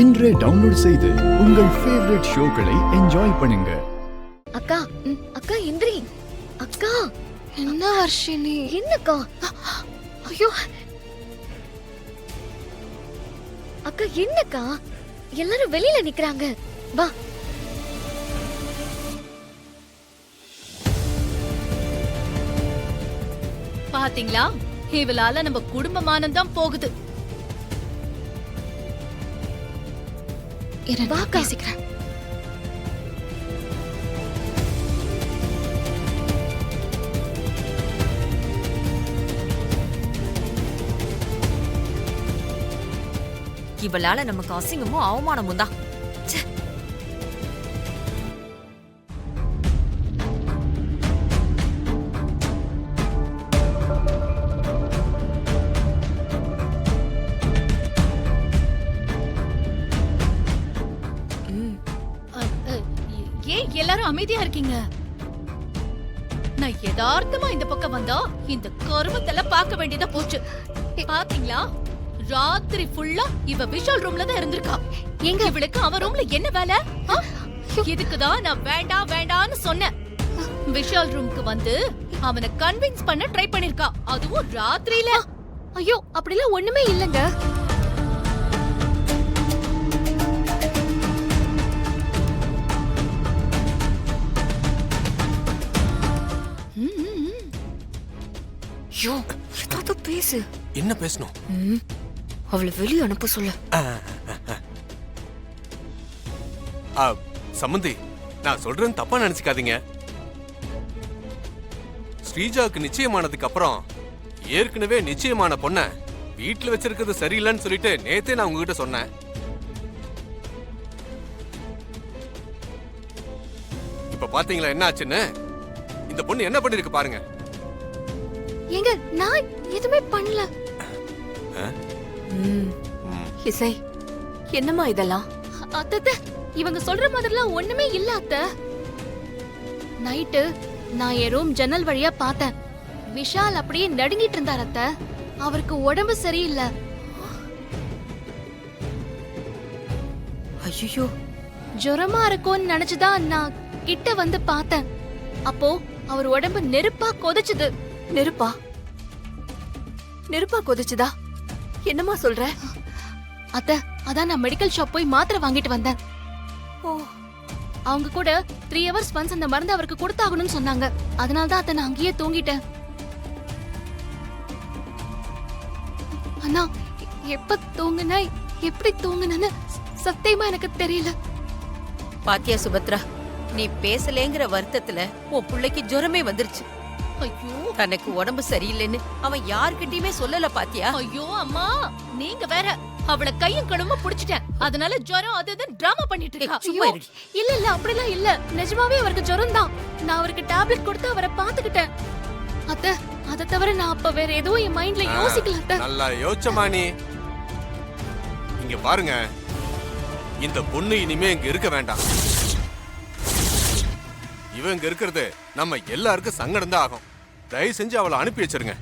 இன்றே டவுன்லோட் செய்து உங்கள் ஃபேவரட் ஷோக்களை என்ஜாய் பண்ணுங்க. அக்கா அக்கா இந்திரி அக்கா. என்ன வர்ஷினி? என்னக்கா? ஐயோ அக்கா, என்னக்கா எல்லாரும் வெளியில நிக்கறாங்க? வா. பாத்தீங்களா, இவளால நம்ம குடும்பமானம் தான் போகுது. வா பேசிக்கிறேன். இவளால நமக்கு அசிங்கமும் அவமானமும் தான். ஏன் எல்லாரும் அமைதியா இருக்கீங்க? நான் யதார்த்தமா இந்த பக்கம் வந்தா இந்த கருமத்தெல்லாம் பார்க்க வேண்டியதா போச்சு. பாத்தீங்களா, ராத்திரி ஃபுல்லா இவ விஷால் ரூம்ல தான் இருந்திருக்கா. எங்க இவளுக்கு அவன் ரூம்ல என்ன வேலை? இதுக்குதான் நான் வேண்டாம் வேண்டான்னு சொன்னேன். விஷால் ரூம்க்கு வந்து அவனை கன்வின்ஸ் பண்ண ட்ரை பண்ணிருக்கா, அதுவும் ராத்திரியில. ஐயோ, அப்படிலாம் ஒண்ணுமே இல்லங்க. ஐயோ, ஏதாவது பேசு. என்ன பேசணும்? அவளை வெளியே அனுப்ப சொல்ல. சம்பந்தி, நான் சொல்றேன் தப்பா நினைச்சுக்காதீங்க. ஸ்ரீஜாவுக்கு நிச்சயமானதுக்கு அப்புறம் ஏற்கனவே நிச்சயமான பொண்ண வீட்டுல வச்சிருக்கிறது சரியில்லைன்னு சொல்லிட்டு நேத்தே நான் உங்ககிட்ட சொன்னேன். இப்ப பாத்தீங்களா என்ன ஆச்சுன்னு? இந்த பொண்ணு என்ன பண்ணிருக்கு பாருங்க. எங்க நான் எதுவுமே பண்ணல. இசை, என்னம்மா இதெல்லாம்? அத்த, இவங்க சொல்ற மாதிரிலாம் ஒண்ணுமே இல்ல அத்த. நைட்டு நான் என் ரூம் ஜன்னல் வழியா பார்த்தேன். விஷால் அப்படியே நடுங்கிட்டு இருந்தார் அத்த. அவருக்கு உடம்பு சரியில்லை. ஐயோ, ஜுரமா இருக்கும்னு நினைச்சுதான் நான் கிட்ட வந்து பார்த்தேன். அப்போ அவர் உடம்பு நெருப்பா கொதிச்சுது. நெருப்பா? நெருப்பா கொதிச்சுதா? என்னம்மா சொல்ற? அத்த, அதான் நான் மெடிக்கல் ஷாப் போய் மாத்திரை வாங்கிட்டு வந்தேன். ஓ, அவங்க கூட 3 hours ஒன்ஸ் அந்த மருந்து அவருக்கு கொடுத்தாகணும்னு சொன்னாங்க. அதனால தான் அத்த நான் அங்கேயே தூங்கிட்டேன். ஆனா எப்ப தூங்குனா எப்படி தூங்குனேன்னு சத்தியமா எனக்கு தெரியல. பாத்தியா சுபத்ரா, நீ பேசலேங்கிற வருத்தத்துல உன் பிள்ளைக்கு ஜுரமே வந்துருச்சு. ஐயோ, தனக்கு உடம்பு சரியில்லைன்னு அவன் யார்கிட்டயுமே சொல்லல. பாத்தியா? ஐயோ அம்மா, நீங்க வேற. அவளை கையும் கடுமா புடிச்சிட்டேன், அதனால ஜுரம் அதுதான் டிராமா பண்ணிட்டு இருக்கா. சும்மா இரு. இல்ல இல்ல, அப்படிலாம் இல்ல. நிஜமாவே அவருக்கு ஜுரம் தான். நான் அவருக்கு டேப்லெட் கொடுத்து அவரை பாத்துக்கிட்டேன். அத்த, அதை தவிர நான் அப்ப வேற எதுவும் என் மைண்ட்ல யோசிக்கல அத்த. நல்லா யோசிச்சமா நீ. இங்க பாருங்க, இந்த பொண்ணு இனிமே இங்க இருக்க வேண்டாம். இவங்க இருக்கிறது நம்ம எல்லாருக்கும் சங்கடம் தான் ஆகும். தயவு செஞ்சு அவளை அனுப்பி வச்சிருங்க.